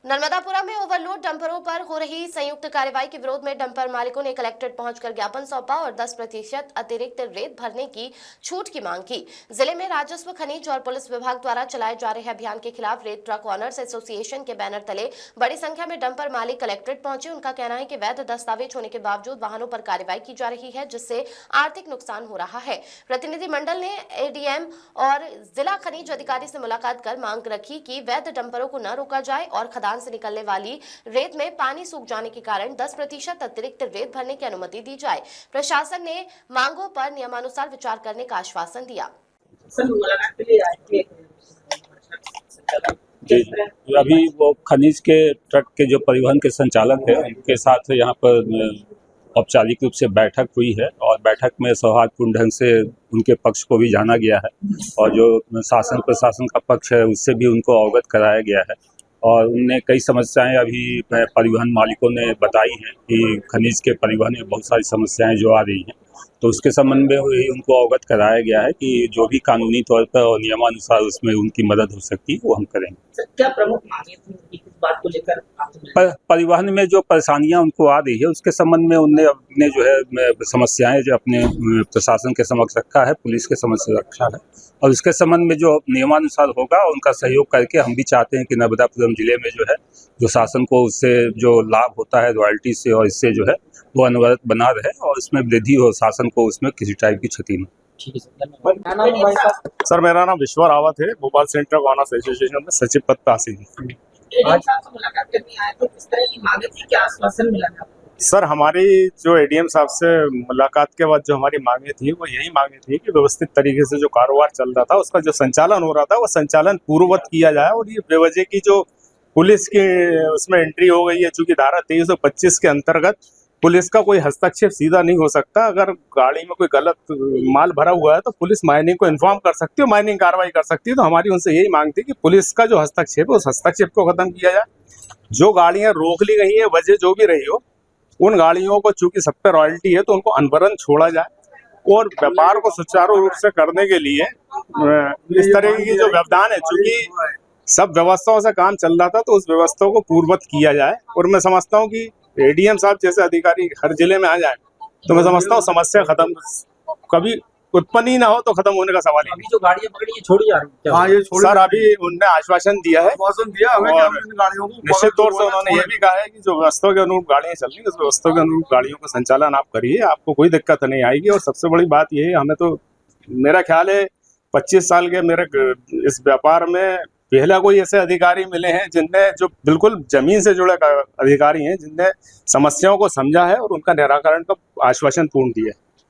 नर्मदापुरा में ओवरलोड डंपरों पर हो रही संयुक्त कार्रवाई के विरोध में डंपर मालिकों ने कलेक्ट्रेट पहुंचकर ज्ञापन सौंपा और 10% अतिरिक्त रेत भरने की छूट की मांग की। जिले में राजस्व, खनिज और पुलिस विभाग द्वारा चलाए जा रहे अभियान के खिलाफ रेत ट्रक ऑनर्स एसोसिएशन के बैनर तले बड़ी संख्या में डंपर मालिक कलेक्ट्रेट पहुंचे। उनका कहना है कि वैध दस्तावेज होने के बावजूद वाहनों पर कार्रवाई की जा रही है, जिससे आर्थिक नुकसान हो रहा है। प्रतिनिधिमंडल ने एडीएम और जिला खनिज अधिकारी से मुलाकात कर मांग रखी कि वैध डंपरों को न रोका जाए और खदान से निकलने वाली रेत में पानी सूख जाने के कारण 10% अतिरिक्त रेत भरने की अनुमति दी जाए। प्रशासन ने मांगों पर नियमानुसार विचार करने का आश्वासन दिया। जी, अभी वो खनिज के ट्रक के जो परिवहन के संचालक है उनके साथ यहाँ पर औपचारिक रूप से बैठक हुई है और बैठक में सौहार्दपूर्ण ढंग से उनके पक्ष को भी जाना गया है और जो शासन प्रशासन का पक्ष है उससे भी उनको अवगत कराया गया है। और उनने कई समस्याएं अभी परिवहन मालिकों ने बताई हैं कि खनिज के परिवहन में बहुत सारी समस्याएं जो आ रही हैं, तो उसके संबंध में उनको अवगत कराया गया है कि जो भी कानूनी तौर पर और नियमानुसार उसमें उनकी मदद हो सकती है वो हम करेंगे। क्या प्रमुख मांगे थी इस बात को लेकर? परिवहन में जो परेशानियां उनको आ रही है उसके संबंध में उनने अपने जो है समस्याएं जो अपने प्रशासन के समक्ष रखा है, पुलिस के समक्ष रखा है और उसके संबंध में जो नियमानुसार होगा उनका सहयोग करके हम भी चाहते हैं कि नर्मदापुरम जिले में जो है जो शासन को उससे जो लाभ होता है रॉयल्टी से और इससे जो है वो अनवरत बना रहे और उसमें वृद्धि हो, शासन को उसमें किसी टाइप की क्षति न। सर मेरा नाम विश्वा रावत है, भोपाल सेंट्रल ऑनर्स एसोसिएशन में सचिव पद पर आसीन है। मुलाकात करने आए तो किस तरह की मांगे थी, क्या आश्वासन मिला था? सर हमारी जो एडीएम साहब से मुलाकात के बाद जो हमारी मांगे थी वो यही मांगे थी कि व्यवस्थित तरीके से जो कारोबार चल रहा था उसका जो संचालन हो रहा था वो संचालन पूर्ववत किया जाए और ये बेवजह की जो पुलिस की उसमें एंट्री हो गई है, चूंकि धारा 2325 के अंतर्गत पुलिस का कोई हस्तक्षेप सीधा नहीं हो सकता। अगर गाड़ी में कोई गलत माल भरा हुआ है तो पुलिस माइनिंग को इन्फॉर्म कर सकती है, माइनिंग कार्रवाई कर सकती है। तो हमारी उनसे यही मांग थी कि पुलिस का जो हस्तक्षेप है उस हस्तक्षेप को खत्म किया जाए। जो गाड़ियां रोक ली गई है वजह जो भी रही हो, उन गाड़ियों को चूंकि सब पे रॉयल्टी है तो उनको अनवरत छोड़ा जाए और व्यापार को सुचारू रूप से करने के लिए इस तरह की जो व्यवधान है, चूंकि सब व्यवस्थाओं से काम चल रहा था तो उस व्यवस्था को पूर्ववत किया जाए। और मैं समझता हूँ कि एडीएम साहब जैसे अधिकारी हर जिले में आ जाए तो मैं समझता हूँ समस्या खत्म कभी उत्पन्न ही ना हो तो खत्म होने का सवाल ही नहीं। जो गाड़ियां पकड़ी छोड़ी जा रही है? हाँ, ये सर अभी उनने आश्वासन दिया है, गाड़ियों को निश्चित तौर से उन्होंने ये भी कहा है कि जो व्यवस्था के अनुरूप गाड़ियां चल रही है उस व्यवस्था के अनुरूप गाड़ियों का संचालन आप करिए, आपको कोई दिक्कत नहीं आएगी। और सबसे बड़ी बात ये है, हमें तो मेरा ख्याल है 25 साल के मेरे इस व्यापार में पहला कोई ऐसे अधिकारी मिले हैं जिनने जो बिल्कुल जमीन से जुड़े अधिकारी हैं जिनने समस्याओं को समझा है और उनका निराकरण का आश्वासन पूर्ण दिया है।